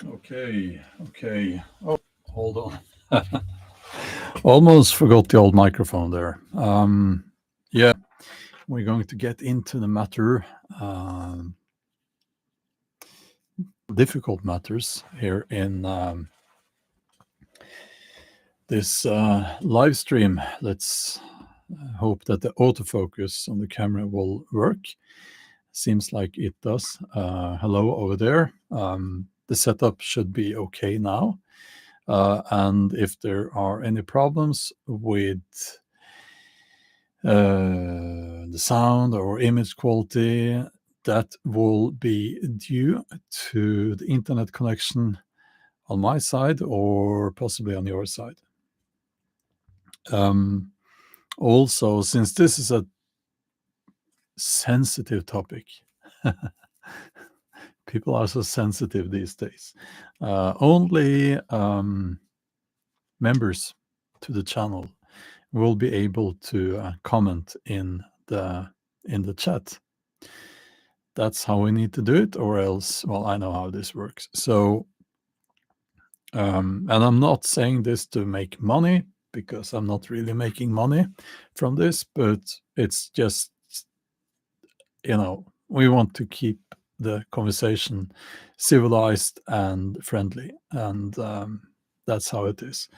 Okay. Oh, hold on. Almost forgot the old microphone there. Yeah, we're going to get into the matter, difficult matters here in this live stream. Let's hope that the autofocus on the camera will work. Seems like it does. Hello over there. The setup should be okay now. And if there are any problems with the sound or image quality, that will be due to the internet connection on my side or possibly on your side. Also, since this is a sensitive topic, people are so sensitive these days. Only members to the channel will be able to comment in the chat. That's how we need to do it, or else, well, I know how this works. So, and I'm not saying this to make money, because I'm not really making money from this, but it's just, we want to keep the conversation civilized and friendly, and that's how it is.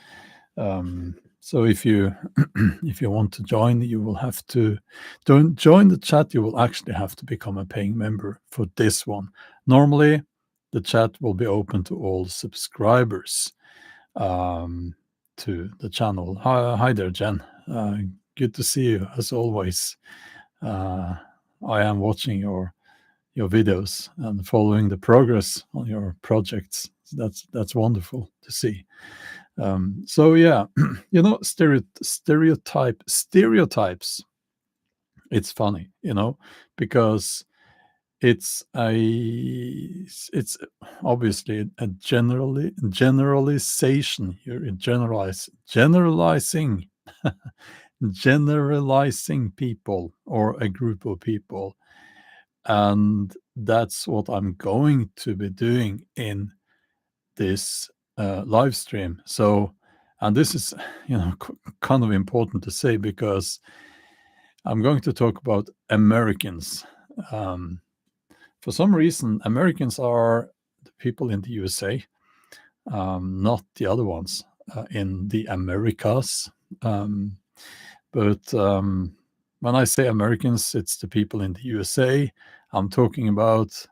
So if you if you want to join, you will have to don't join the chat. You will actually have to become a paying member for this one. Normally, the chat will be open to all subscribers to the channel. Hi there, Jen. Good to see you as always. I am watching your videos and following the progress on your projects. That's wonderful to see. So yeah, stereotypes. It's funny, because it's obviously a generalization. You're generalizing generalizing people or a group of people, and that's what I'm going to be doing in this live stream. So, and this is, kind of important to say, because I'm going to talk about Americans. For some reason, Americans are the people in the USA, not the other ones in the Americas. But when I say Americans, it's the people in the USA I'm talking about.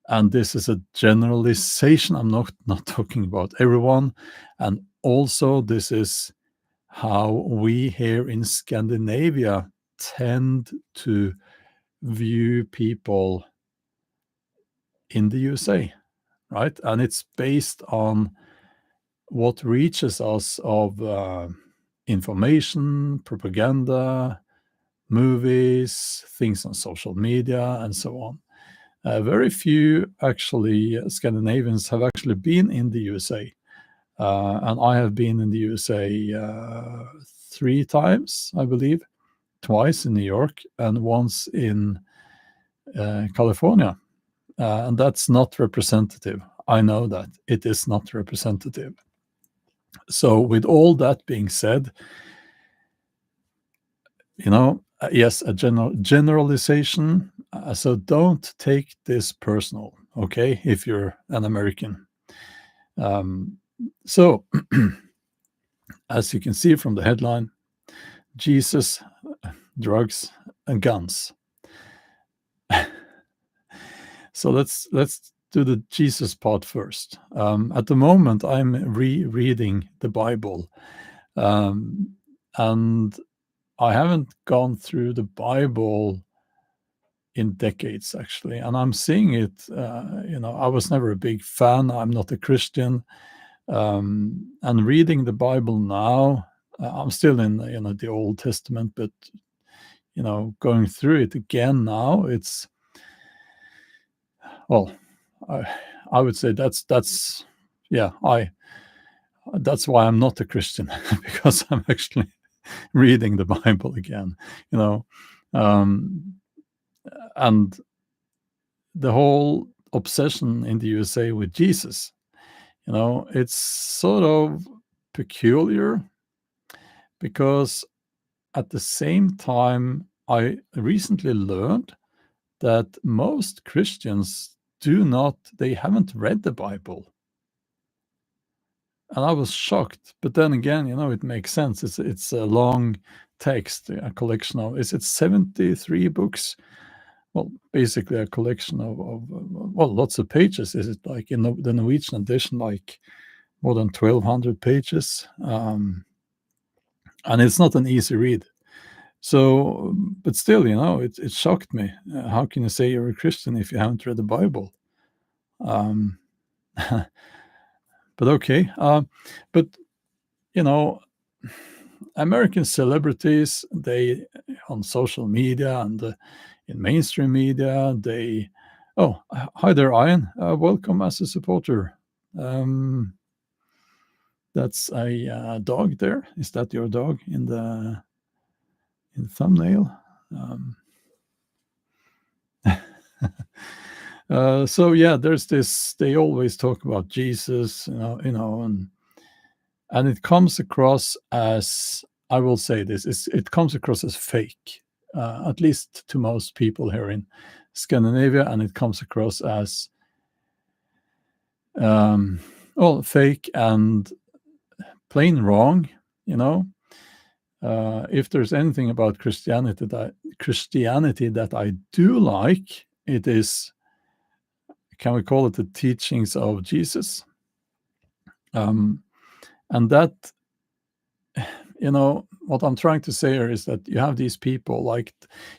And this is a generalization. I'm not talking about everyone. And also, this is how we here in Scandinavia tend to view people in the USA, right? And it's based on what reaches us of information, propaganda, movies, things on social media, and so on. Very few, actually, Scandinavians have actually been in the USA. And I have been in the USA 3 times, I believe, twice in New York and once in California. And that's not representative. I know that. It is not representative. So with all that being said, yes, a generalization. So don't take this personal, okay, if you're an American. So, as you can see from the headline, Jesus, drugs, and guns. So let's do the Jesus part first. At the moment, I'm rereading the Bible, and I haven't gone through the Bible in decades, actually, and I'm seeing it. I was never a big fan. I'm not a Christian, and reading the Bible now, I'm still in the Old Testament, but going through it again now, it's I would say that's why I'm not a Christian, because I'm actually reading the Bible again, and the whole obsession in the USA with Jesus. It's sort of peculiar because at the same time, I recently learned that most Christians they haven't read the Bible. And I was shocked. But then again, it makes sense. It's a long text, a collection of, is it 73 books? Well, basically a collection of lots of pages. Is it like in the Norwegian edition, like more than 1,200 pages? And it's not an easy read. So, but still, it shocked me. How can you say you're a Christian if you haven't read the Bible? Um, but okay. But, American celebrities, they, on social media and in mainstream media, oh, hi there, Ian. Welcome as a supporter. That's a dog there. Is that your dog in the thumbnail? So yeah, there's this. They always talk about Jesus, and it comes across as, I will say this: it comes across as fake, at least to most people here in Scandinavia, and it comes across as fake and plain wrong. If there's anything about Christianity that I do like, it is, can we call it, the teachings of Jesus? And that, what I'm trying to say here is that you have these people, like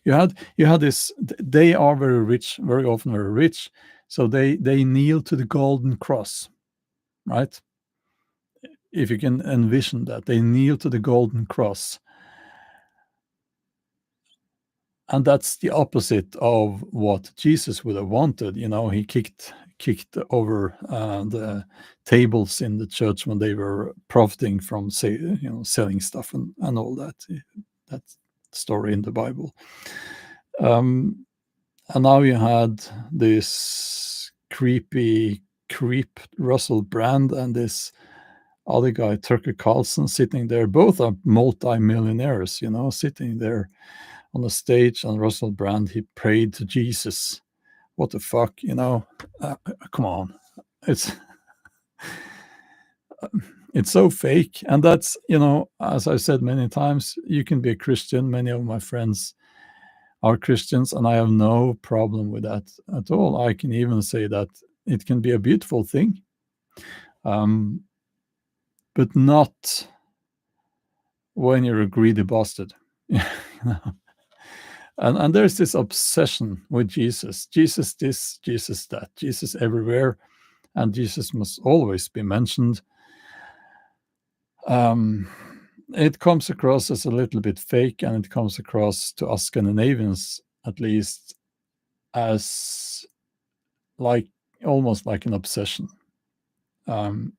you had this. They are very rich, very often very rich, so they kneel to the golden cross, right? If you can envision that, they kneel to the golden cross. And that's the opposite of what Jesus would have wanted. He kicked over the tables in the church when they were profiting from, selling stuff and all that. That story in the Bible. And now you had this creep Russell Brand and this other guy, Tucker Carlson, sitting there. Both are multi-millionaires, sitting there on the stage, and Russell Brand, he prayed to Jesus. What the fuck, come on. It's so fake. And that's, as I've said many times, you can be a Christian. Many of my friends are Christians, and I have no problem with that at all. I can even say that it can be a beautiful thing, but not when you're a greedy bastard. And there's this obsession with Jesus. Jesus this, Jesus that, Jesus everywhere, and Jesus must always be mentioned. It comes across as a little bit fake, and it comes across to us Scandinavians, at least, as like almost like an obsession. And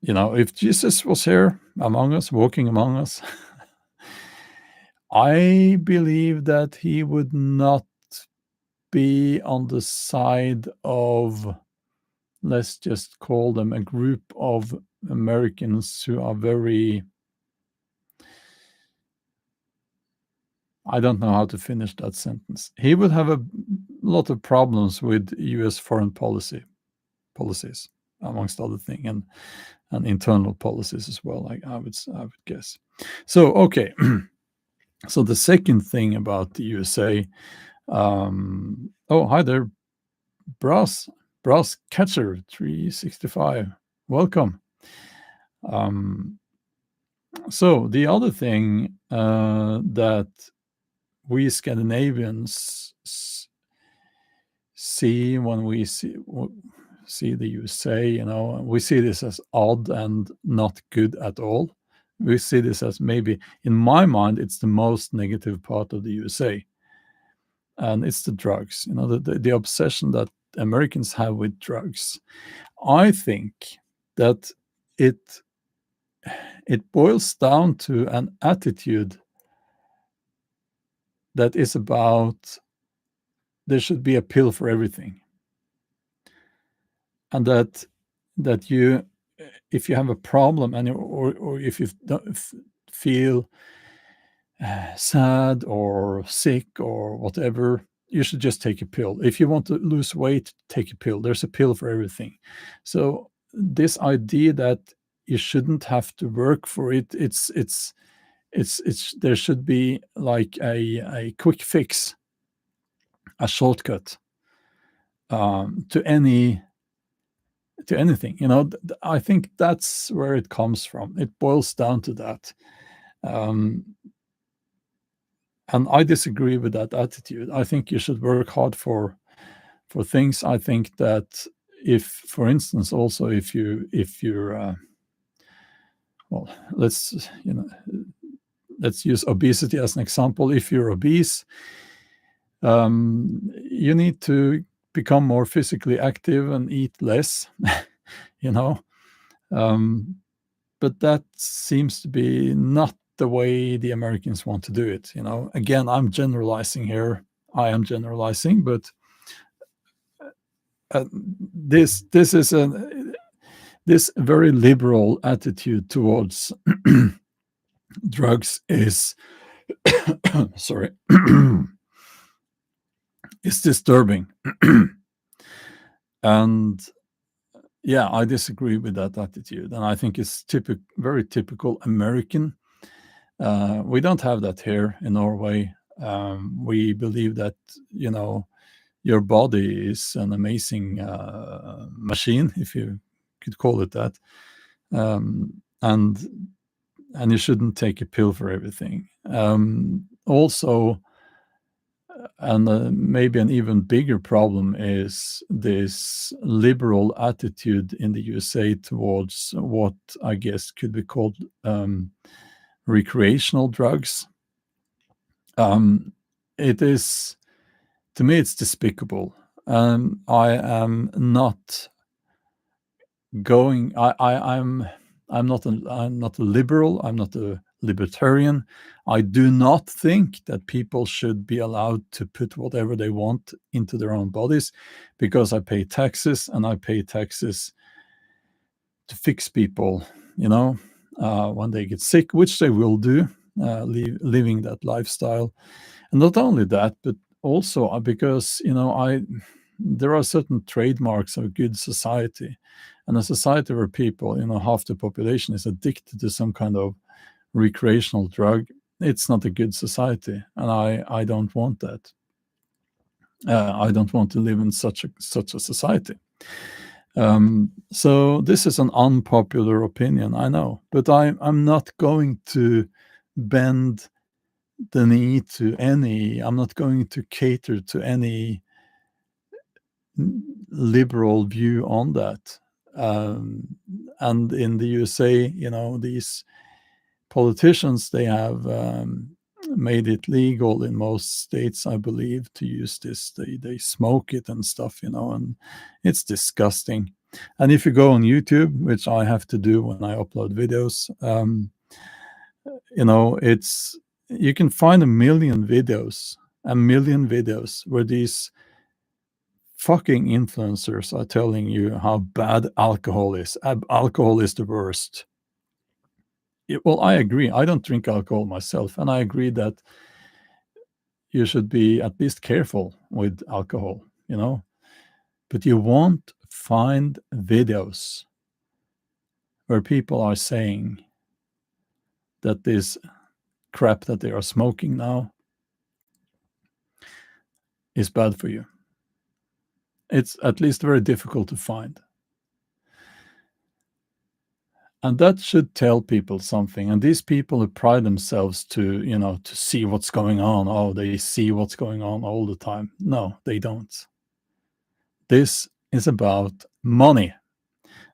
if Jesus was here among us, walking among us, I believe that he would not be on the side of, let's just call them, a group of Americans who are very, I don't know how to finish that sentence. He would have a lot of problems with US foreign policies, amongst other things, and internal policies as well, I would guess. So, okay. So the second thing about the USA, oh, hi there, Brass Catcher 365. Welcome. So the other thing that we Scandinavians see when we see the USA, we see this as odd and not good at all. We see this as, maybe, in my mind, it's the most negative part of the USA. And it's the drugs, the obsession that Americans have with drugs. I think that it boils down to an attitude that is about there should be a pill for everything, and that you, if you have a problem and or if you feel sad or sick or whatever, you should just take a pill. If you want to lose weight, take a pill. There's a pill for everything. So this idea that you shouldn't have to work for it, it's there should be like a quick fix, a shortcut to anything. I think that's where it comes from. It boils down to that. Um, and I disagree with that attitude. I think you should work hard for things. I think that if, for instance, also if you're well, let's use obesity as an example. If you're obese, you need to become more physically active and eat less, you know. But that seems to be not the way the Americans want to do it. Again, I'm generalizing here. I am generalizing, but this is this very liberal attitude towards drugs is sorry is disturbing. And yeah, I disagree with that attitude, and I think it's very typical American. We don't have that here in Norway. We believe that your body is an amazing machine, if you could call it that, and you shouldn't take a pill for everything. Also, and maybe an even bigger problem is this liberal attitude in the USA towards what I guess could be called recreational drugs. It is, to me, it's despicable. I am not going. I'm not a liberal. I'm not a libertarian. I do not think that people should be allowed to put whatever they want into their own bodies, because I pay taxes, and I pay taxes to fix people, when they get sick, which they will do, living that lifestyle. And not only that, but also because, there are certain trademarks of a good society. And a society where people, half the population is addicted to some kind of recreational drug, it's not a good society. And I don't want that. I don't want to live in such a society. So this is an unpopular opinion, I know, but I'm not going to bend the knee to any. I'm not going to cater to any liberal view on that. And in the USA, these politicians, they have made it legal in most states, I believe, to use this. They smoke it and stuff, and it's disgusting. And if you go on YouTube, which I have to do when I upload videos, it's, you can find a million videos where these fucking influencers are telling you how bad alcohol is. Alcohol is the worst. Well, I agree. I don't drink alcohol myself, and I agree that you should be at least careful with alcohol, but you won't find videos where people are saying that this crap that they are smoking now is bad for you. It's at least very difficult to find. And that should tell people something. And these people who pride themselves to, to see what's going on. Oh, they see what's going on all the time. No, they don't. This is about money.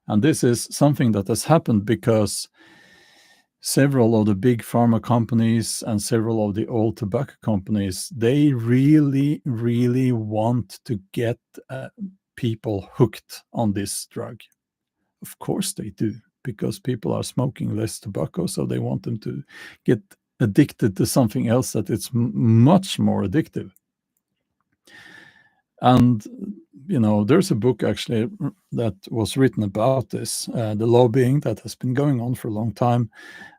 And this is something that has happened because several of the big pharma companies and several of the old tobacco companies, they really, really want to get people hooked on this drug. Of course they do, because people are smoking less tobacco, so they want them to get addicted to something else that it's much more addictive. And there's a book actually that was written about this, the lobbying that has been going on for a long time,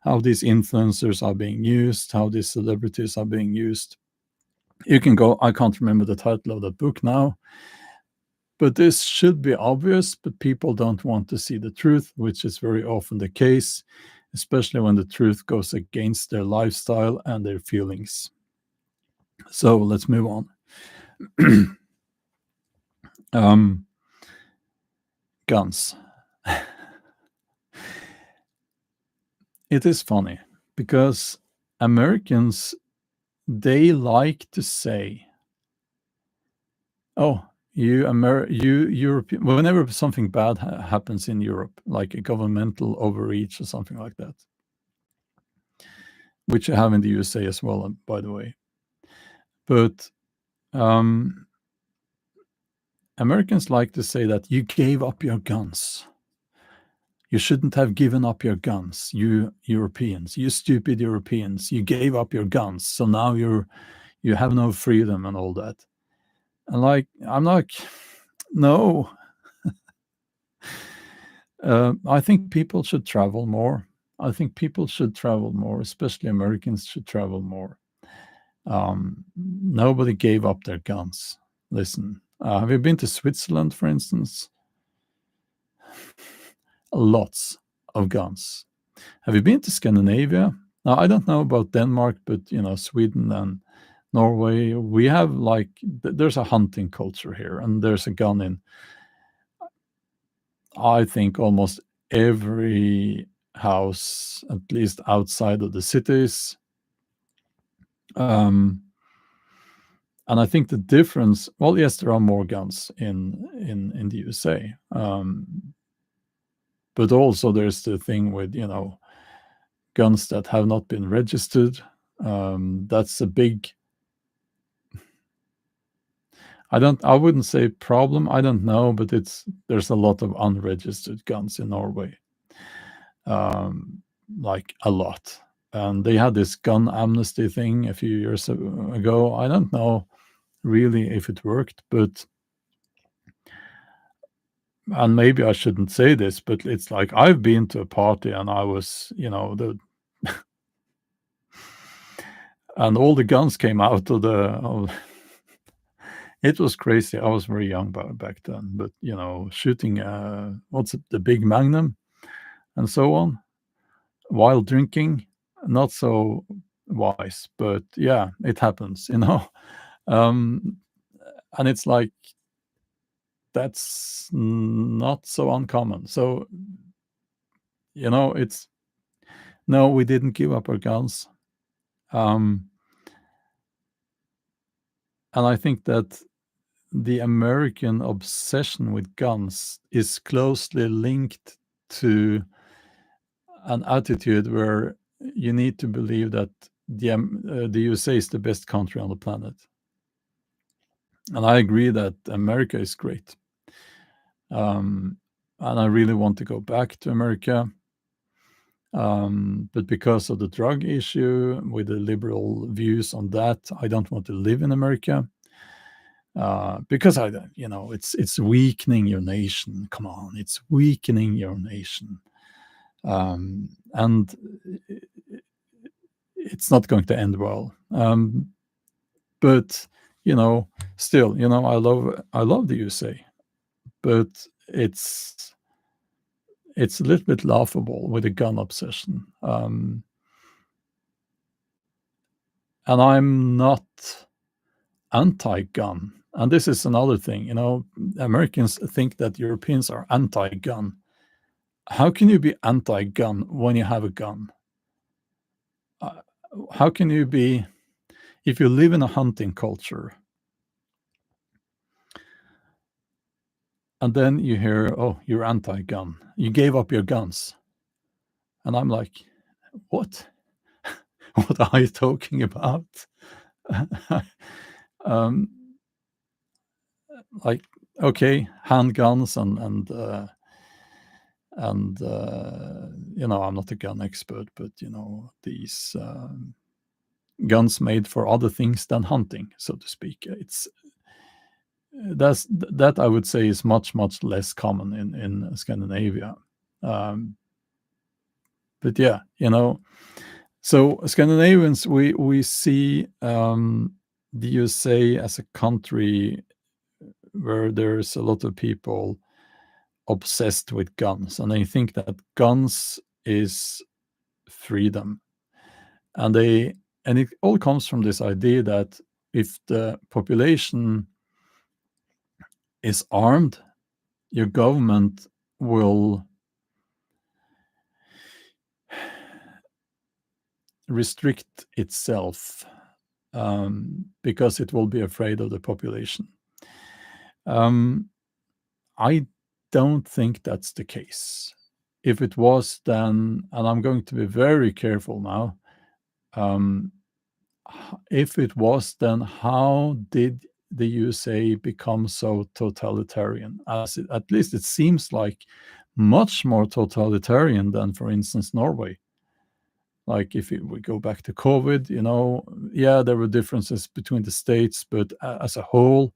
how these influencers are being used, how these celebrities are being used. You can go, I can't remember the title of that book now, but this should be obvious, but people don't want to see the truth, which is very often the case, especially when the truth goes against their lifestyle and their feelings. So let's move on. Guns. It is funny because Americans, they like to say, "Oh, you European." Whenever something bad happens in Europe, like a governmental overreach or something like that, which you have in the USA as well, by the way. But Americans like to say that you gave up your guns. You shouldn't have given up your guns, you Europeans, you stupid Europeans. You gave up your guns, so now you have no freedom and all that. And I'm like, no. I think people should travel more. I think people should travel more, especially Americans should travel more. Nobody gave up their guns. Listen, have you been to Switzerland, for instance? Lots of guns. Have you been to Scandinavia? Now, I don't know about Denmark, but Sweden and Norway, we have there's a hunting culture here, and there's a gun in, I think, almost every house, at least outside of the cities. And I think the difference, well, yes, there are more guns in the USA, but also there's the thing with guns that have not been registered. That's a big, I wouldn't say problem, I don't know, but there's a lot of unregistered guns in Norway, like a lot. And they had this gun amnesty thing a few years ago. I don't know really if it worked, and maybe I shouldn't say this, but it's like I've been to a party and I was, and all the guns came out of it was crazy. I was very young back then, but shooting what's it, the big Magnum and so on while drinking, not so wise, but yeah, it happens, and it's like that's not so uncommon. So it's no, we didn't give up our guns, and I think that the American obsession with guns is closely linked to an attitude where you need to believe that the USA is the best country on the planet. And I agree that America is great. And I really want to go back to America. But because of the drug issue, with the liberal views on that, I don't want to live in America. Because it's weakening your nation. Come on, it's weakening your nation. And it's not going to end well. But still, I love the USA, but it's a little bit laughable with the gun obsession. And I'm not anti-gun. And this is another thing, Americans think that Europeans are anti-gun. How can you be anti-gun when you have a gun? How can you be, if you live in a hunting culture, and then you hear, oh, you're anti-gun, you gave up your guns. And I'm like, what? What are you talking about? Like, okay, handguns and I'm not a gun expert, but these guns made for other things than hunting, so to speak. That I would say is much less common in Scandinavia. But yeah, so Scandinavians, we see the USA as a country where there's a lot of people obsessed with guns, and they think that guns is freedom, and it all comes from this idea that if the population is armed, your government will restrict itself, because it will be afraid of the population. I don't think that's the case. If it was, then, and I'm going to be very careful now, if it was, then how did the USA become so totalitarian? At least it seems like much more totalitarian than, for instance, Norway. Like if we go back to COVID, yeah, there were differences between the states, but as a whole,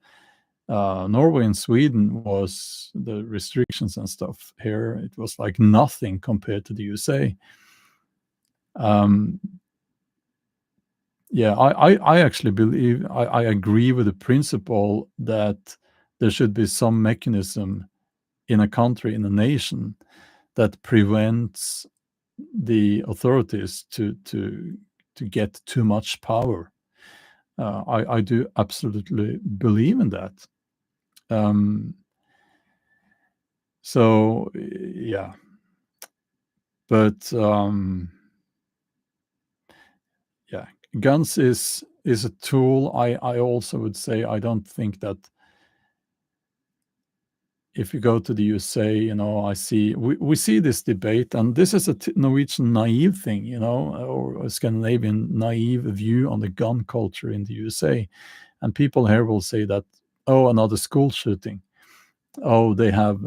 Norway and Sweden was the restrictions and stuff. Here, it was like nothing compared to the USA. Yeah, I actually believe I agree with the principle that there should be some mechanism in a country, in a nation, that prevents the authorities to get too much power. I do absolutely believe in that. So yeah, but yeah, guns is a tool. I also would say I don't think that if you go to the USA, I see we see this debate, and this is a Norwegian naive thing, or a Scandinavian naive view on the gun culture in the USA. And people here will say that, oh, another school shooting. Oh, they have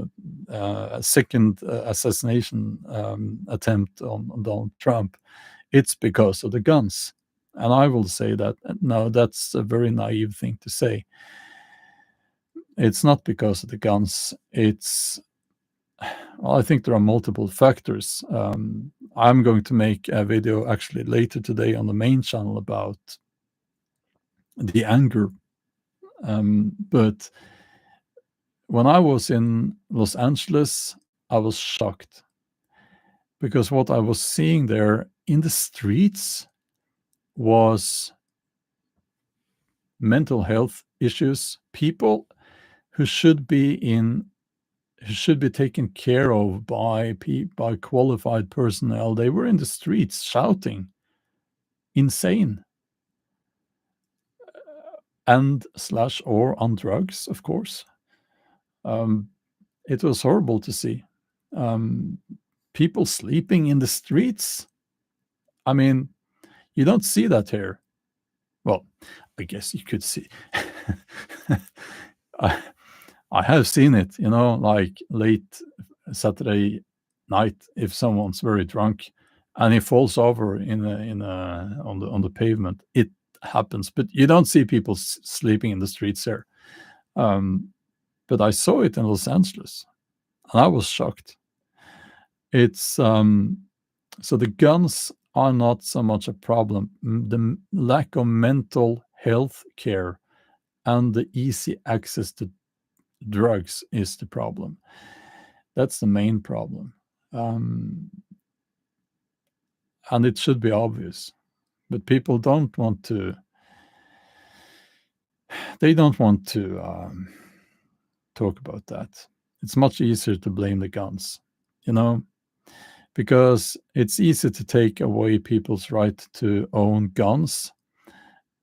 a second assassination attempt on Donald Trump. It's because of the guns. And I will say that, no, that's a very naive thing to say. It's not because of the guns. Well, I think there are multiple factors. I'm going to make a video actually later today on the main channel about the anger. But when I was in Los Angeles, I was shocked because what I was seeing there in the streets was mental health issues, people who should be taken care of by qualified personnel. They were in the streets shouting, insane, and slash or on drugs, of course. It was horrible to see. People sleeping in the streets. I mean, you don't see that here. Well, I guess you could see. I have seen it, like late Saturday night, if someone's very drunk and he falls over on the pavement, it happens. But you don't see people sleeping in the streets here. But I saw it in Los Angeles, and I was shocked. It's so the guns are not so much a problem. The lack of mental health care and the easy access to drugs is the problem. That's the main problem. And it should be obvious. But people don't want to talk about that. It's much easier to blame the guns, because it's easy to take away people's right to own guns,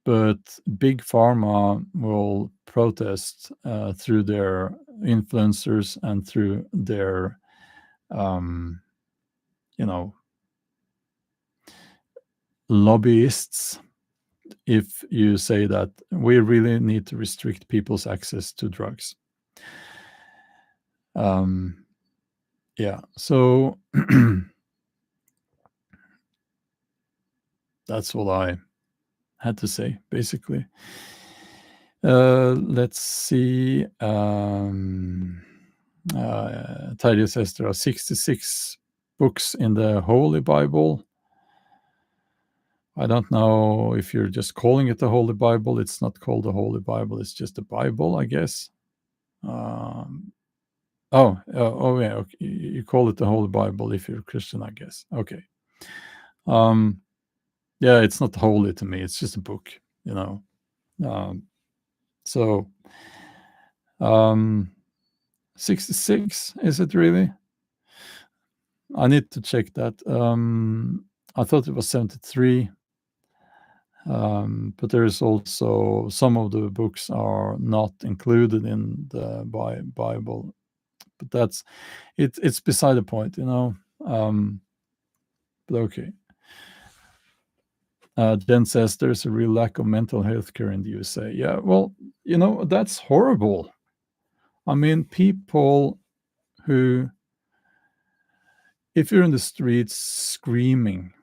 but big pharma will protest through their influencers and through their, lobbyists, if you say that we really need to restrict people's access to drugs. Yeah, so that's what I had to say, basically. Let's see. Terje says there are 66 books in the Holy Bible. I don't know if you're just calling it the Holy Bible. It's not called the Holy Bible. It's just the Bible, I guess. Yeah. Okay. You call it the Holy Bible if you're a Christian, I guess. Okay. Yeah, it's not holy to me. It's just a book, you know. So 66, is it really? I need to check that. I thought it was 73. But there's also some of the books are not included in the Bible. But it's beside the point, you know. But okay. Jen says there's a real lack of mental health care in the USA. Yeah, well, you know, that's horrible. I mean, people who, if you're in the streets screaming,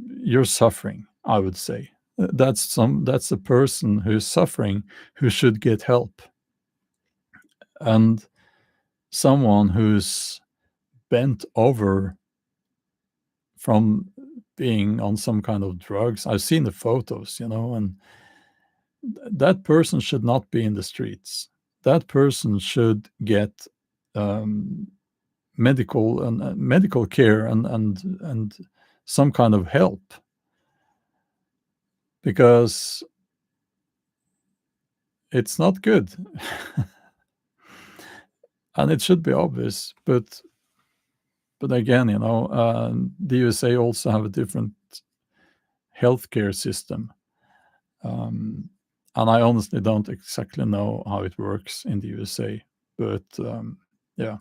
you're suffering, I would say. That's a person who's suffering who should get help. And someone who's bent over from being on some kind of drugs. I've seen the photos, you know, and that person should not be in the streets. That person should get medical care and some kind of help, because it's not good. And it should be obvious, but again, you know, the USA also have a different healthcare system. And I honestly don't exactly know how it works in the USA, but yeah.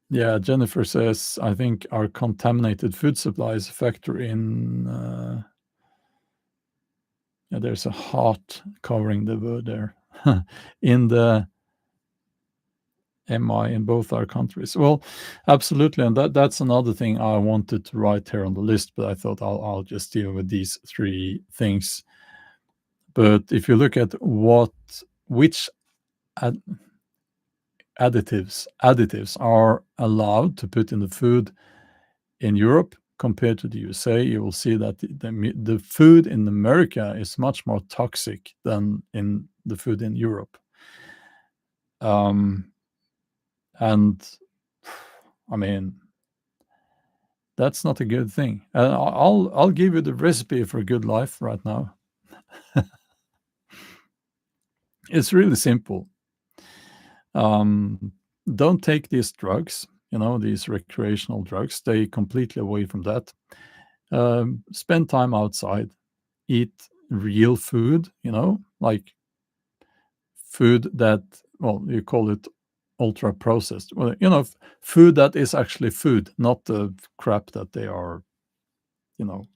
Yeah, Jennifer says, I think our contaminated food supply is a factor in. Yeah, there's a heart covering the word there. In the MI in both our countries. Well, absolutely, and that's another thing I wanted to write here on the list, but I thought I'll just deal with these three things. But if you look at which additives are allowed to put in the food in Europe compared to the USA, you will see that the food in America is much more toxic than in the food in Europe. And I mean, that's not a good thing. I'll give you the recipe for a good life right now. It's really simple. Don't take these drugs, you know, these recreational drugs. Stay completely away from that. Spend time outside. Eat real food, you know, like food that, well, you call it ultra processed. Well, you know, food that is actually food, not the crap that they are, you know,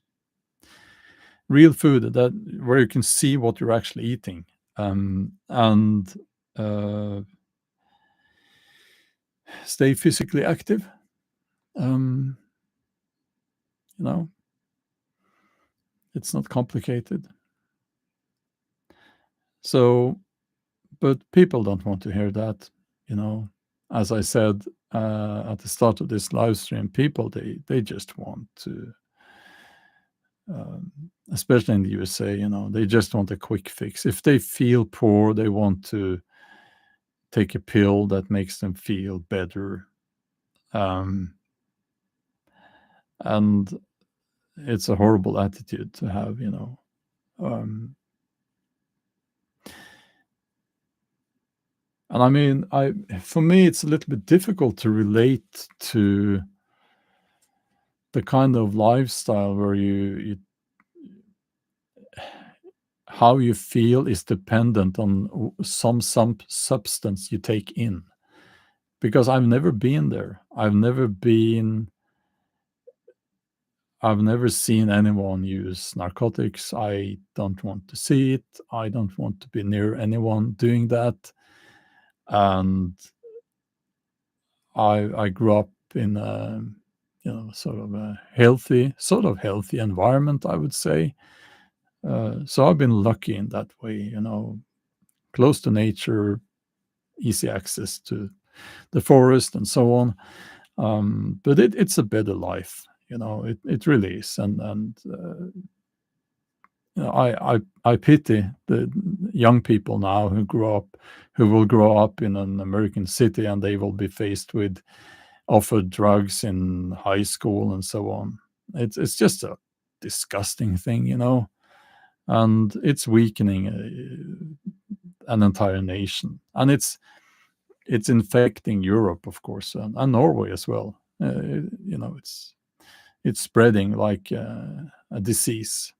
real food that where you can see what you're actually eating. And stay physically active. You know, it's not complicated. So, but people don't want to hear that, you know. As I said at the start of this live stream, people they just want to, especially in the USA, you know, they just want a quick fix. If they feel poor, they want to take a pill that makes them feel better. And it's a horrible attitude to have, you know. And I mean, for me, it's a little bit difficult to relate to the kind of lifestyle where how you feel is dependent on some substance you take in. Because I've never been there. I've never seen anyone use narcotics. I don't want to see it. I don't want to be near anyone doing that. And I grew up in a, sort of healthy environment, I would say. So I've been lucky in that way, close to nature, easy access to the forest and so on. But it's a better life, it really is. And I pity the young people now who will grow up in an American city, and they will be faced with offered drugs in high school and so on. It's just a disgusting thing, and it's weakening an entire nation, and it's infecting Europe, of course, and Norway as well. It's spreading like a disease.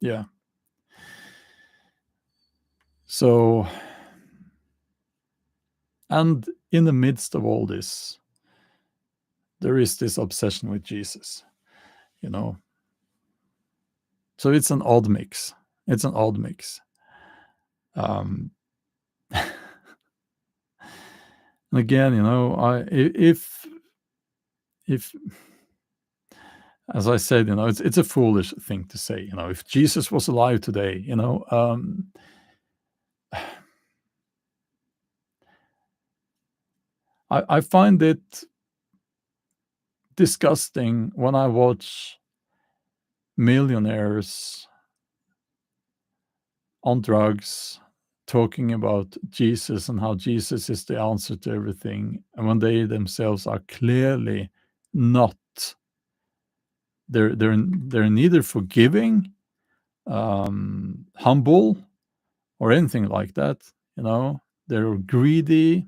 Yeah. So, and in the midst of all this, there is this obsession with Jesus, you know. So it's an odd mix. It's an odd mix. And again, if as I said, it's a foolish thing to say. If Jesus was alive today, I find it disgusting when I watch millionaires on drugs talking about Jesus and how Jesus is the answer to everything, and when they themselves are clearly not. They're neither forgiving, humble, or anything like that. They're greedy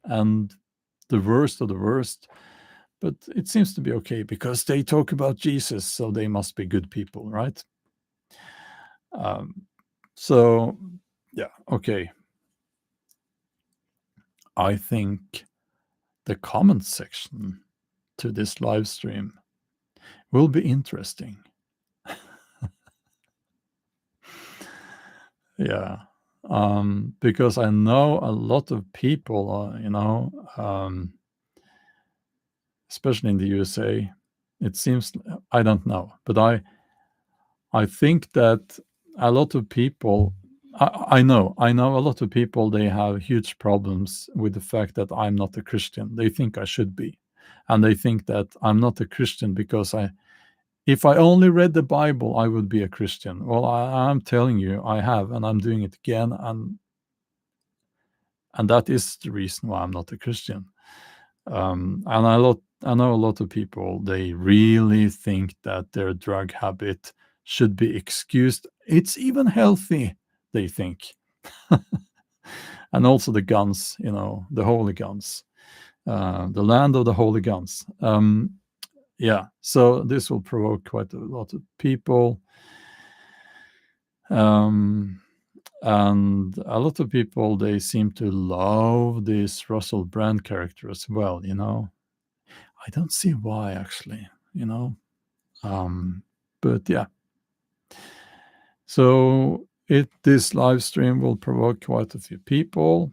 and the worst of the worst. But it seems to be okay because they talk about Jesus, so they must be good people, right? So, yeah, okay. I think the comment section to this live stream will be interesting. Yeah, because I know a lot of people, especially in the USA. It seems, I don't know, but I think that a lot of people, I know a lot of people, they have huge problems with the fact that I'm not a Christian. They think I should be. And they think that I'm not a Christian because if I only read the Bible, I would be a Christian. Well, I'm telling you, I have, and I'm doing it again. And that is the reason why I'm not a Christian. And I know a lot of people, they really think that their drug habit should be excused. It's even healthy, they think. And also the guns, the holy guns, the land of the holy guns. Yeah, so this will provoke quite a lot of people. And a lot of people, they seem to love this Russell Brand character as well, I don't see why, actually, but yeah. So this live stream will provoke quite a few people,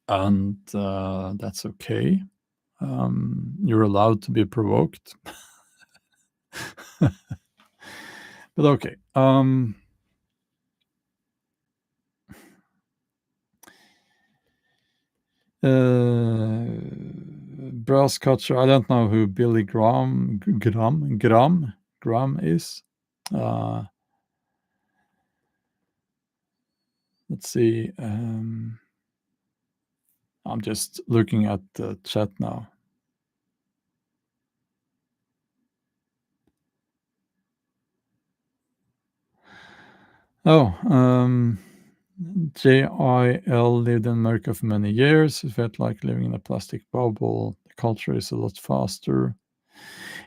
and that's okay. You're allowed to be provoked. But okay. Brass Cutcher, I don't know who Billy Graham is. Let's see. I'm just looking at the chat now. JIL lived in America for many years. It felt like living in a plastic bubble. The culture is a lot faster.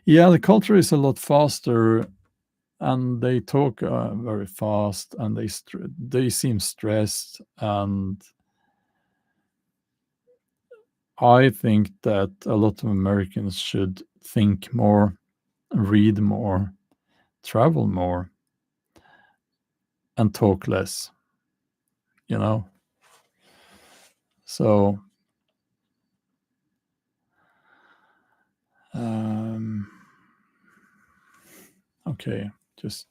Yeah, the culture is a lot faster, and they talk very fast, and they seem stressed. And I think that a lot of Americans should think more, read more, travel more, and talk less. So Okay, just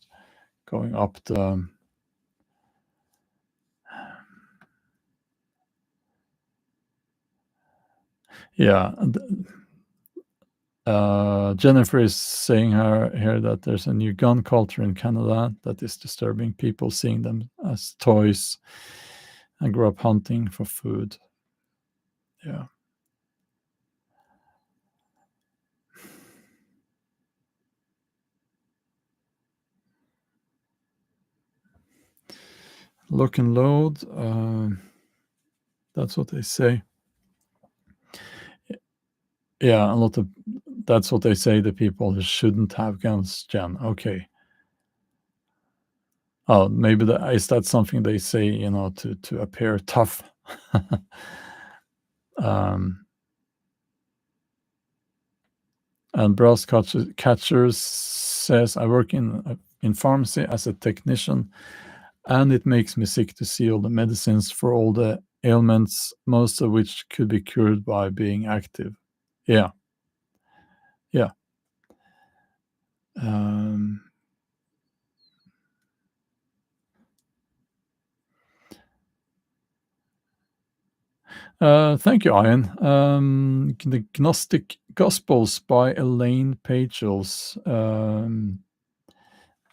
going up the. Yeah, Jennifer is saying here that there's a new gun culture in Canada that is disturbing. People seeing them as toys and grow up hunting for food. Yeah. Lock and load. That's what they say. Yeah, a lot of that's what they say. The people who shouldn't have guns, Jen. Okay. Oh, maybe is that something they say, to appear tough? um, and Brass Catchers says, I work in pharmacy as a technician, and it makes me sick to see all the medicines for all the ailments, most of which could be cured by being active. Yeah, yeah. Thank you, Ian. The Gnostic Gospels by Elaine Pagels.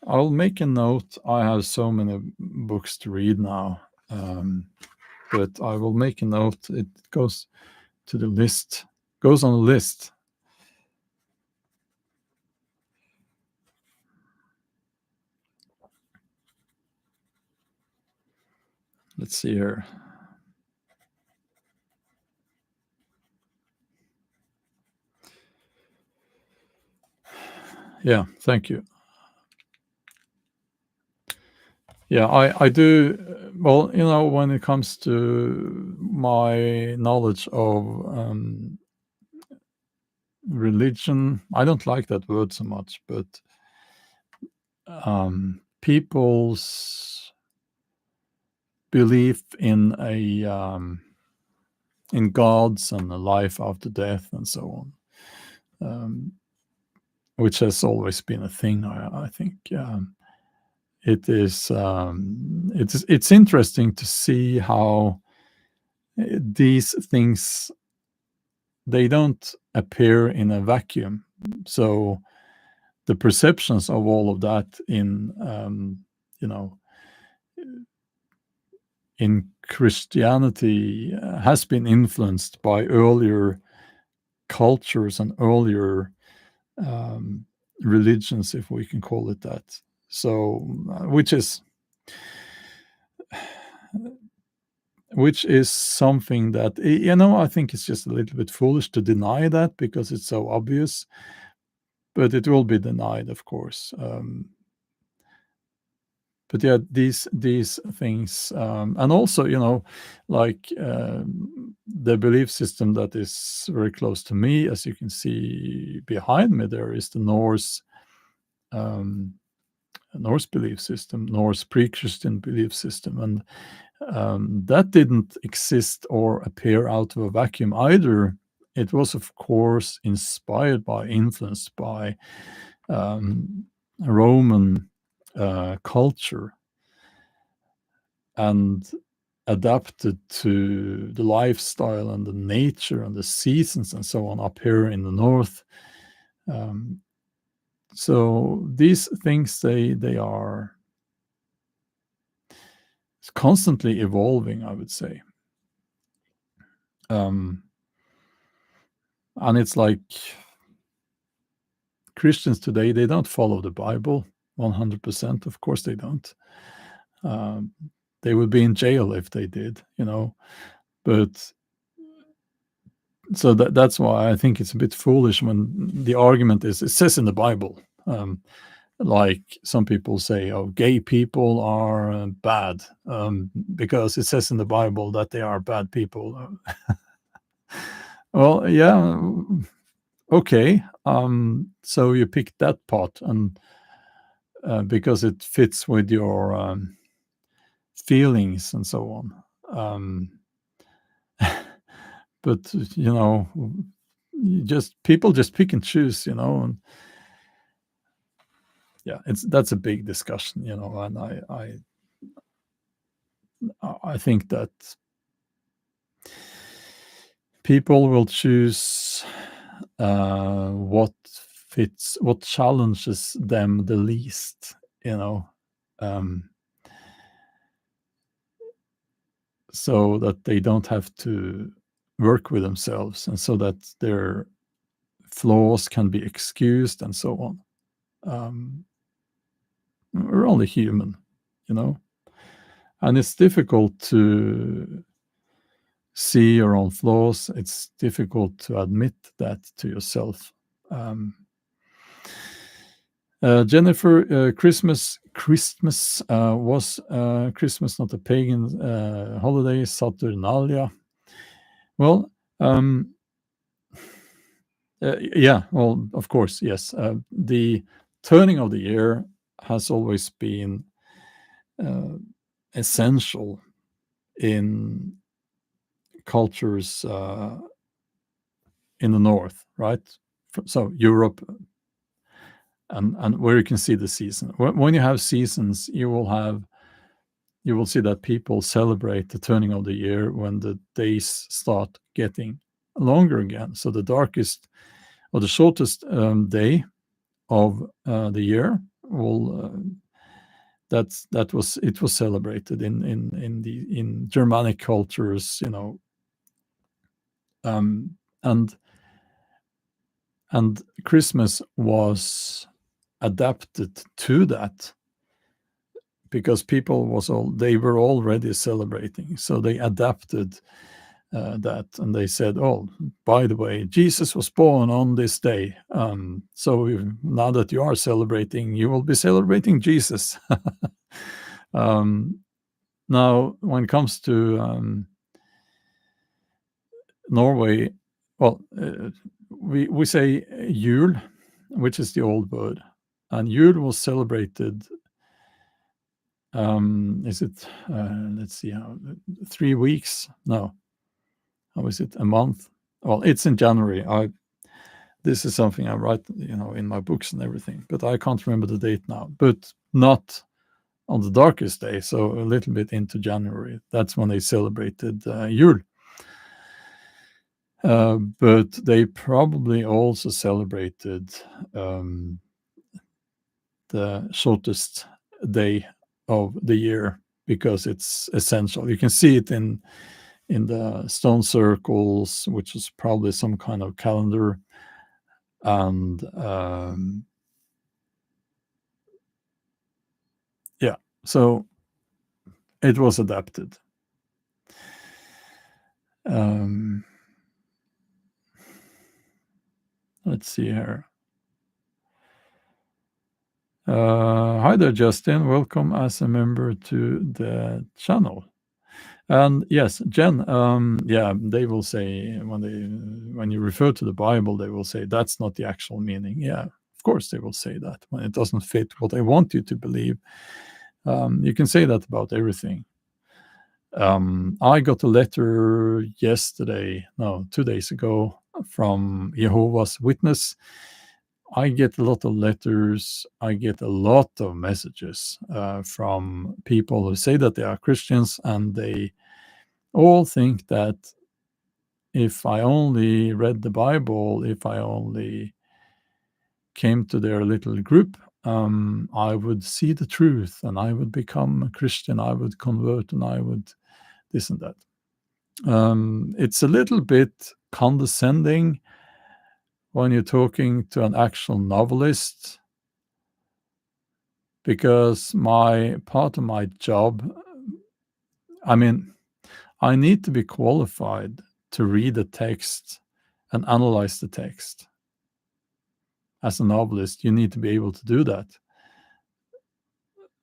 I'll make a note. I have so many books to read now, but I will make a note. It goes to the list, goes on the list. Let's see here. Yeah, thank you. Yeah, I do. Well, when it comes to my knowledge of religion, I don't like that word so much, but people's belief in gods and a life after death and so on, which has always been a thing. I think it's interesting to see how these things, they don't appear in a vacuum. So the perceptions of all of that you know in Christianity has been influenced by earlier cultures and earlier religions, if we can call it that. So, which is something that, I think it's just a little bit foolish to deny that because it's so obvious, but it will be denied, of course. But yeah, these things, and also, like the belief system that is very close to me, as you can see behind me, there is the Norse belief system, Norse pre-Christian belief system, and that didn't exist or appear out of a vacuum either. It was, of course, inspired by, influenced by Roman culture, and adapted to the lifestyle and the nature and the seasons and so on up here in the north. So these things, they are constantly evolving, I would say. And it's like Christians today, they don't follow the Bible 100%. Of course, they don't. They would be in jail if they did, But so that's why I think it's a bit foolish when the argument is, it says in the Bible. Like some people say, oh, gay people are bad because it says in the Bible that they are bad people. Well, yeah, okay. So you pick that part, and because it fits with your feelings and so on. But people just pick and choose, and yeah, that's a big discussion, and I think that people will choose what challenges them the least, um, so that they don't have to work with themselves, and so that their flaws can be excused and so on. We're only human, you know, and it's difficult to see your own flaws. It's difficult to admit that to yourself. Jennifer, Christmas was Christmas not a pagan holiday, Saturnalia. Well, yeah, well, of course, yes. The turning of the year has always been essential in cultures in the north, right? So Europe, and where you can see the season. When you have seasons, you will see that people celebrate the turning of the year when the days start getting longer again. So the darkest or the shortest day of the year will it was celebrated in Germanic cultures, and Christmas was adapted to that because they were already celebrating, so they adapted that, and they said, "Oh, by the way, Jesus was born on this day. So now that you are celebrating, you will be celebrating Jesus." Now, when it comes to Norway, well, we say Jul, which is the old word, and Jul was celebrated. Is it? Let's see how 3 weeks? No, how is it? A month? Well, it's in January. This is something I write, in my books and everything, but I can't remember the date now. But not on the darkest day, so a little bit into January. That's when they celebrated Jul. But they probably also celebrated the shortest day of the year because it's essential. You can see it in the stone circles, which is probably some kind of calendar, and yeah, so it was adapted. Let's see here. Hi there, Justin. Welcome as a member to the channel. And yes, Jen, yeah, they will say when you refer to the Bible, they will say that's not the actual meaning. Yeah, of course they will say that when it doesn't fit what they want you to believe. You can say that about everything. I got a letter yesterday, no, 2 days ago, from Jehovah's Witness. I get a lot of letters. I get a lot of messages from people who say that they are Christians, and they all think that if I only read the Bible, if I only came to their little group, I would see the truth and I would become a Christian, I would convert, and I would this and that. It's a little bit condescending when you're talking to an actual novelist, because my part of my job, I mean, I need to be qualified to read the text and analyze the text. As a novelist, you need to be able to do that.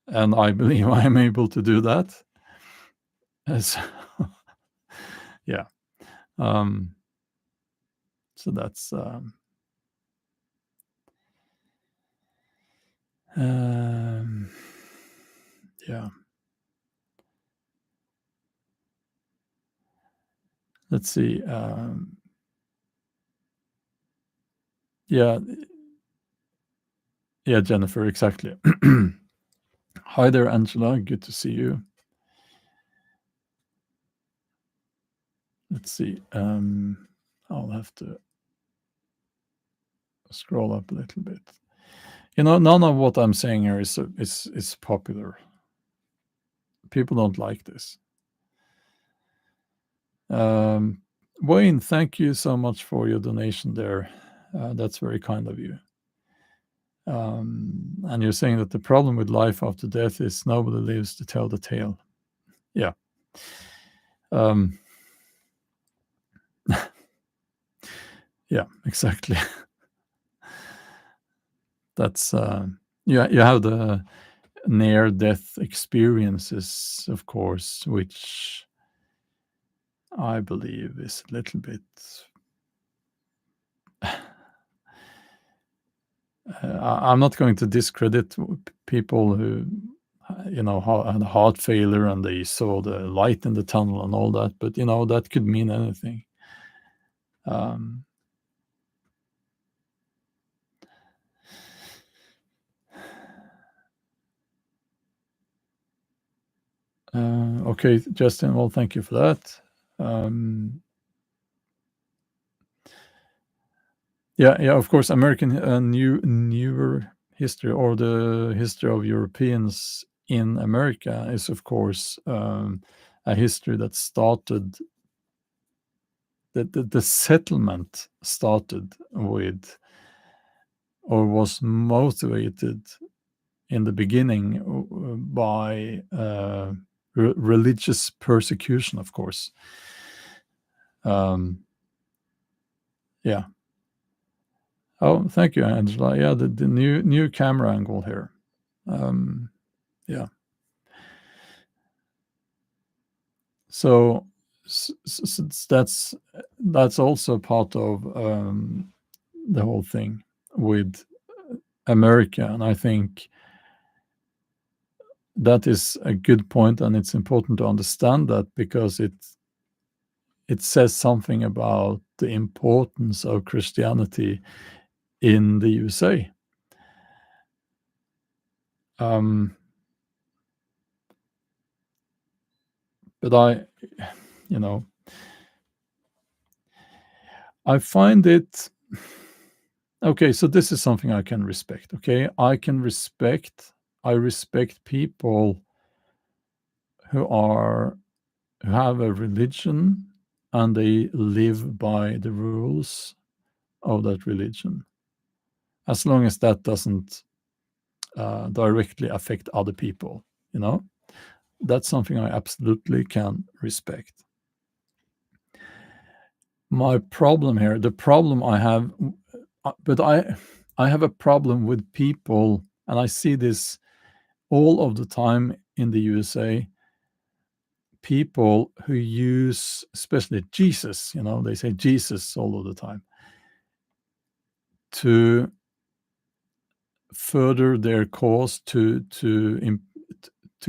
And I believe I am able to do that. As, yeah. So that's yeah. Let's see. Yeah, yeah, Jennifer, exactly. Hi there, Angela. Good to see you. Let's see. I'll have to scroll up a little bit. None of what I'm saying here is popular. People don't like this. Wayne, thank you so much for your donation there. That's very kind of you. And you're saying that the problem with life after death is nobody lives to tell the tale. Yeah. Yeah, exactly. That's you have the near death experiences, of course, which I believe is a little bit I'm not going to discredit people who had heart failure and they saw the light in the tunnel and all that, but that could mean anything. Okay, Justin, well, thank you for that. Yeah, of course, American newer history, or the history of Europeans in America, is of course a history that started. The settlement started with, or was motivated in the beginning, by religious persecution, of course. Yeah. Oh, thank you, Angela. Yeah, the new camera angle here. Yeah. So that's also part of the whole thing with America, and I think that is a good point, and it's important to understand that, because it says something about the importance of Christianity in the USA. But I find it okay. So this is something I can respect. Okay, I respect people who have a religion and they live by the rules of that religion, as long as that doesn't directly affect other people. That's something I absolutely can respect. My problem here, the problem I have, but I have a problem with people, and I see this all of the time in the USA. People who use, especially Jesus, they say Jesus all of the time, to further their cause, to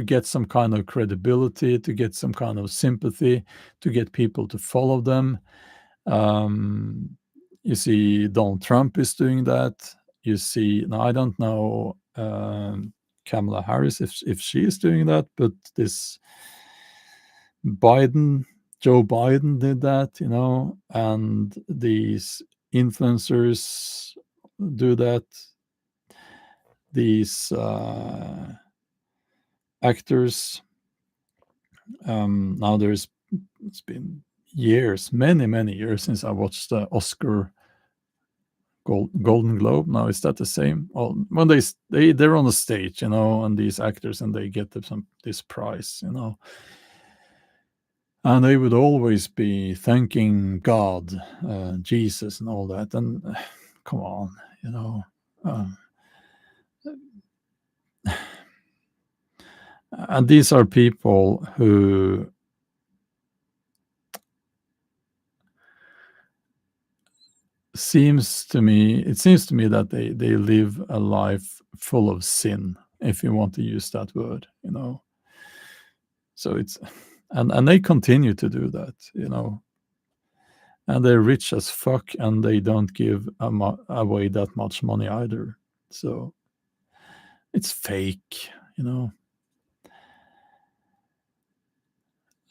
get some kind of credibility, to get some kind of sympathy, to get people to follow them. You see Donald Trump is doing that. You see, now I don't know Kamala Harris, if she is doing that, but this Joe Biden did that, and these influencers do that. These actors. Now it's been years, many years, since I watched the Oscar Golden Globe. Now is that the same? Well, when they're on the stage, and these actors, and they get this prize, and they would always be thanking God, Jesus, and all that. And come on, and these are people who seems to me that they live a life full of sin, if you want to use that word. So it's and they continue to do that. and they're rich as fuck, and they don't give away that much money either. So it's fake, you know.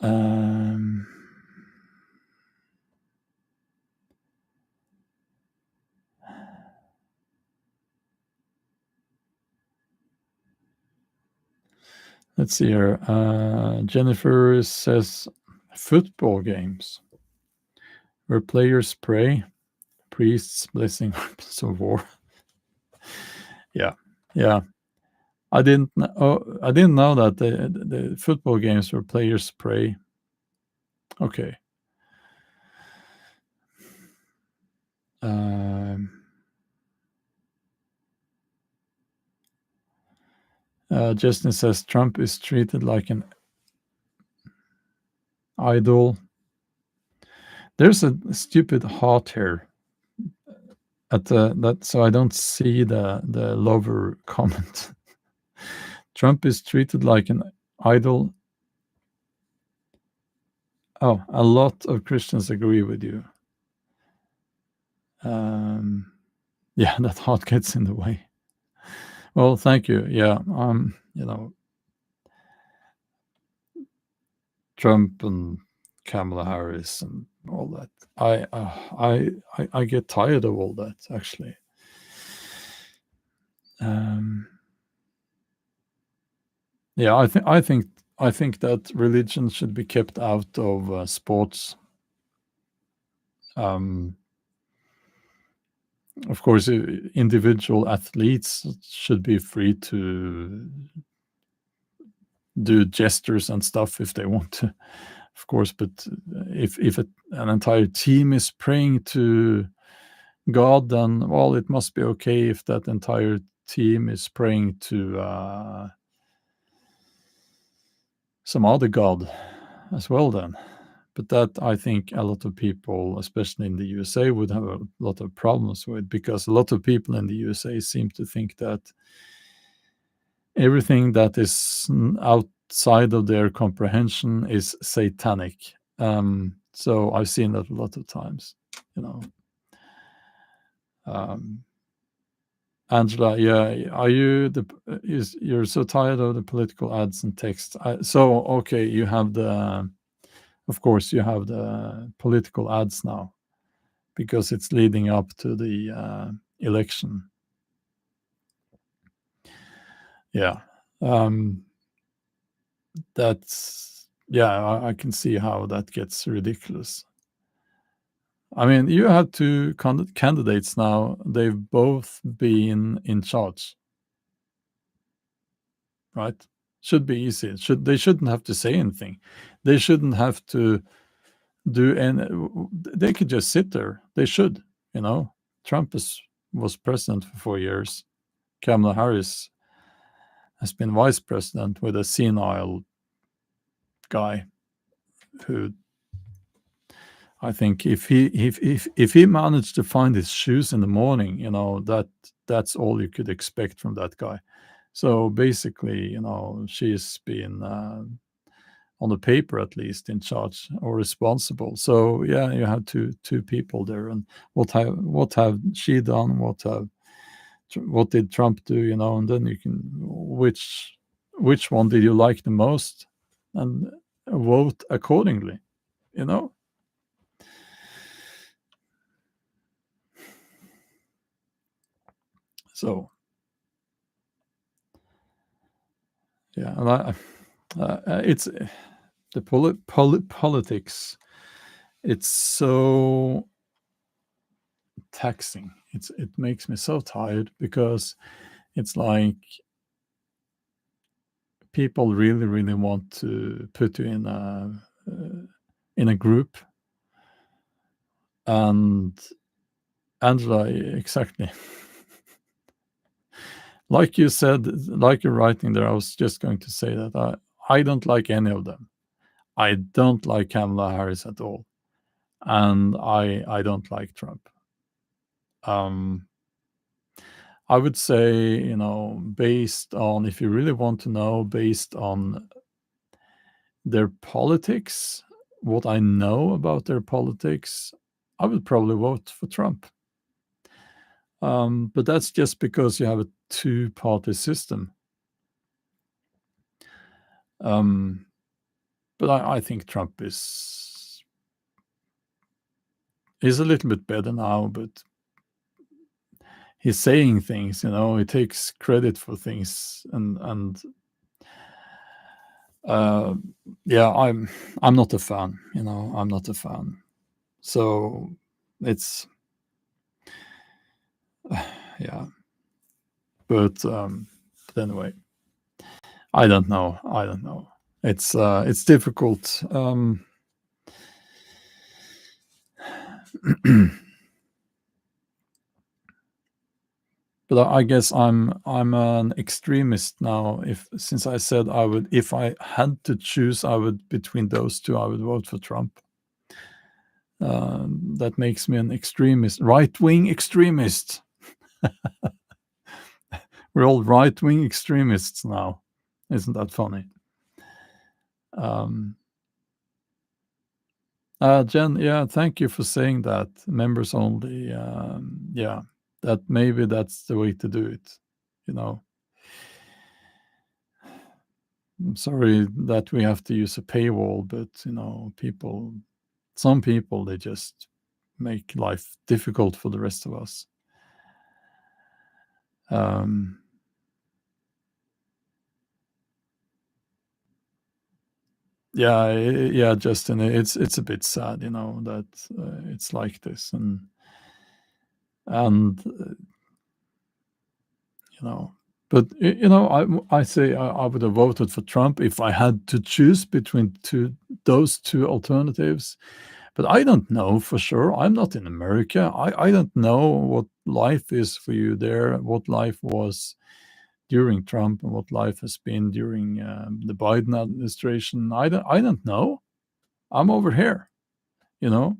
Um, let's see here. Jennifer says football games where players pray, priests blessing weapons of war. Yeah, yeah. I didn't know that the football games where players pray. Okay. Um, Justin says Trump is treated like an idol. There's a stupid heart here at that, so I don't see the lover comment. Trump is treated like an idol. Oh, a lot of Christians agree with you. Yeah, that heart gets in the way. Well, thank you. Yeah, you know, Trump and Kamala Harris and all that. I get tired of all that, actually. Um, yeah, I think that religion should be kept out of sports. Um, of course, individual athletes should be free to do gestures and stuff if they want to, of course. But if an entire team is praying to God, then well, it must be okay if that entire team is praying to some other god as well. Then, but that I think a lot of people, especially in the USA, would have a lot of problems with, because a lot of people in the USA seem to think that everything that is outside of their comprehension is satanic. So I've seen that a lot of times, you know. Um, Angela, yeah, are you you're so tired of the political ads and text? So okay, you have of course, you have the political ads now because it's leading up to the election. Yeah, um, that's yeah, I can see how that gets ridiculous. I mean, you have two candidates now. They've both been in charge, right? Should be easy. They shouldn't have to say anything. They shouldn't have to do any. They could just sit there. They should, you know. Trump was president for 4 years. Kamala Harris has been vice president with a senile guy who I think if he managed to find his shoes in the morning, you know, that's all you could expect from that guy. So basically, you know, she's been on the paper at least in charge or responsible. So yeah, you have two people there, and what have she done? What did Trump do? You know, and then you can which one did you like the most, and vote accordingly. You know. So yeah, and it's the politics. It's so taxing. It makes me so tired because it's like people really want to put you in a group, and Angela, exactly. Like you said, like you're writing there, I was just going to say that I don't like any of them. I don't like Kamala Harris at all, and I don't like Trump. Um, I would say, you know, based on, if you really want to know, based on their politics, what I know about their politics, I would probably vote for Trump. But that's just because you have a two-party system. But I think Trump is a little bit better now, but he's saying things, he takes credit for things, and yeah, I'm not a fan, I'm not a fan. So it's yeah, but anyway, I don't know. It's difficult. But I guess I'm an extremist now. Since I said if I had to choose, between those two, I would vote for Trump. That makes me an extremist, right-wing extremist. We're all right-wing extremists now. Isn't that funny? Jen, yeah, thank you for saying that. Members only. Yeah, maybe that's the way to do it. I'm sorry that we have to use a paywall, but some people, they just make life difficult for the rest of us. Yeah, Justin, it's a bit sad, that it's like this, and but I say I would have voted for Trump if I had to choose between those two alternatives. But I don't know for sure. I'm not in America. I don't know what life is for you there, what life was during Trump, and what life has been during the Biden administration. I don't know. I'm over here, you know.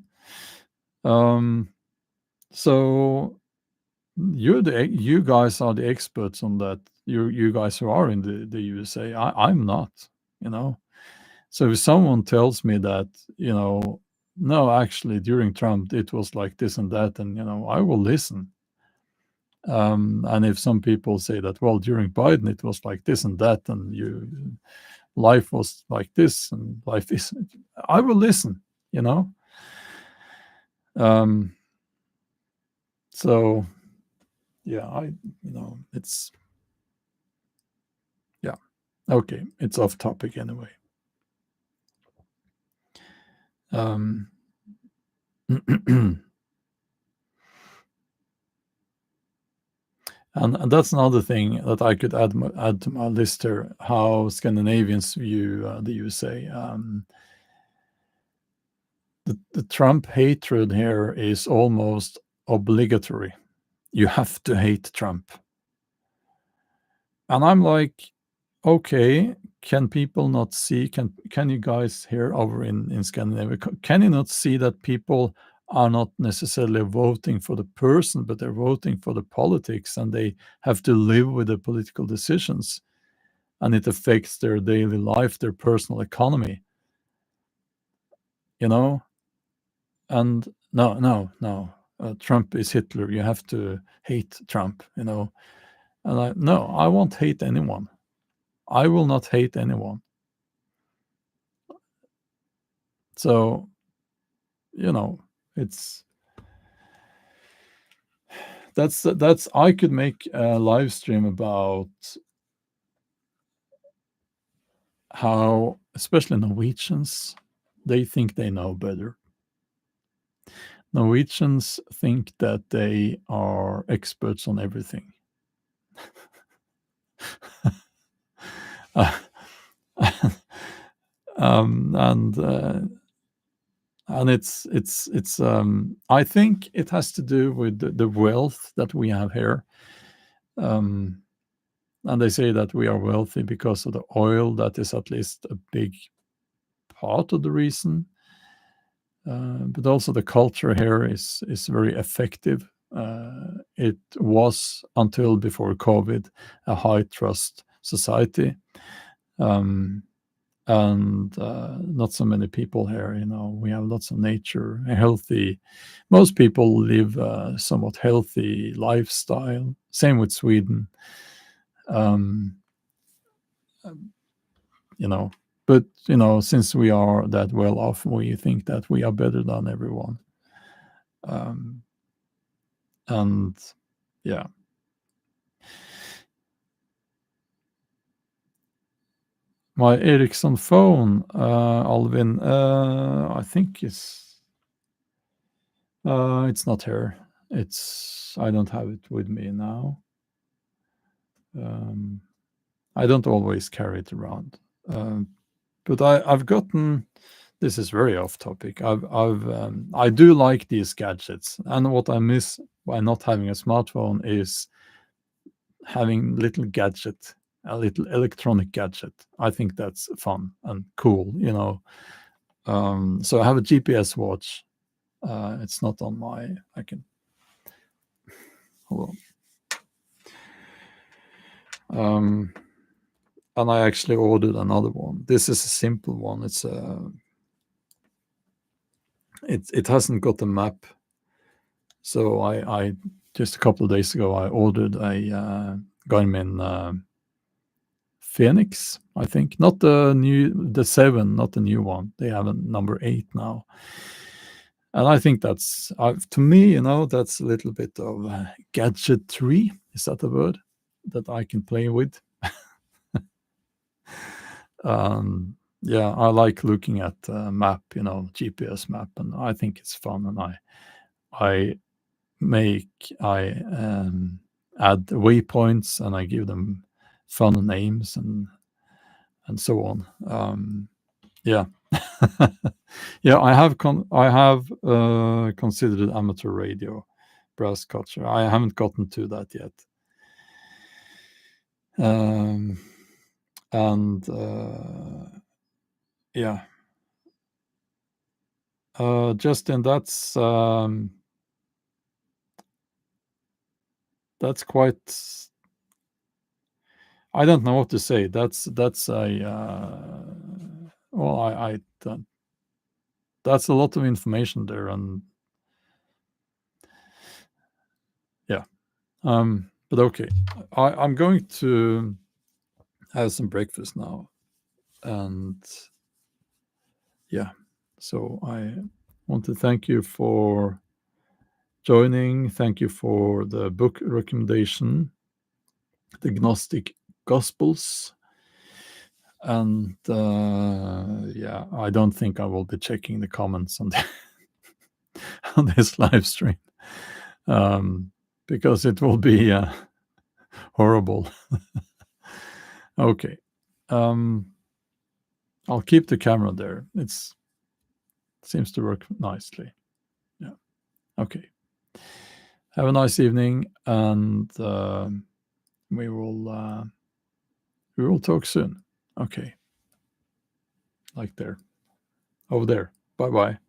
So you guys are the experts on that. You guys who are in the USA. I'm not, you know. So if someone tells me that, no, actually during Trump it was like this and that, and I will listen. And if some people say that, well, during Biden it was like this and that, and life was like this and life is, I will listen, you know. So yeah, it's yeah, okay, it's off topic anyway. And that's another thing that I could add to my list here, how Scandinavians view the USA. The Trump hatred here is almost obligatory. You have to hate Trump. And I'm like, okay, can people not see, can you guys here over in Scandinavia, can you not see that people are not necessarily voting for the person, but they're voting for the politics, and they have to live with the political decisions, and it affects their daily life, their personal economy, you know? And no, Trump is Hitler. You have to hate Trump, And I won't hate anyone. I will not hate anyone. So, it's that's I could make a live stream about how, especially Norwegians, they think they know better. Norwegians think that they are experts on everything. And it's I think it has to do with the wealth that we have here. And they say that we are wealthy because of the oil. That is at least a big part of the reason. But also the culture here is very effective. It was, until before COVID, a high trust society. and not so many people here. We have lots of nature, a healthy. Most people live a somewhat healthy lifestyle. Same with Sweden. Um, you know, but since we are that well off, we think that we are better than everyone. And yeah, my Ericsson phone, Alvin, I think it's not here. I don't have it with me now. I don't always carry it around. But I've gotten. This is very off topic. I do like these gadgets, and what I miss by not having a smartphone is having a little electronic gadget. I think that's fun and cool. So I have a GPS watch. It's not on my. I can hold on. And I actually ordered another one. This is a simple one. It hasn't got a map. So I just a couple of days ago I ordered a Garmin Phoenix, I think, not the 7, not the new one. They have a number 8 now, and I think that's to me, that's a little bit of gadgetry. Is that a word that I can play with? Yeah, I like looking at map, GPS map, and I think it's fun. And I add waypoints, and I give them fun names and so on. Yeah, yeah. I have considered amateur radio broadcaster. I haven't gotten to that yet. And yeah, Justin, that's quite. I don't know what to say. That's a well, I don't, that's a lot of information there, and yeah. But okay, I'm going to have some breakfast now, and yeah. So I want to thank you for joining. Thank you for the book recommendation, The Gnostic Gospels. And yeah, I don't think I will be checking the comments on on this live stream, because it will be horrible. Okay, I'll keep the camera there. It seems to work nicely. Yeah. Okay. Have a nice evening, and we will talk soon. Okay. Like there. Over there. Bye bye.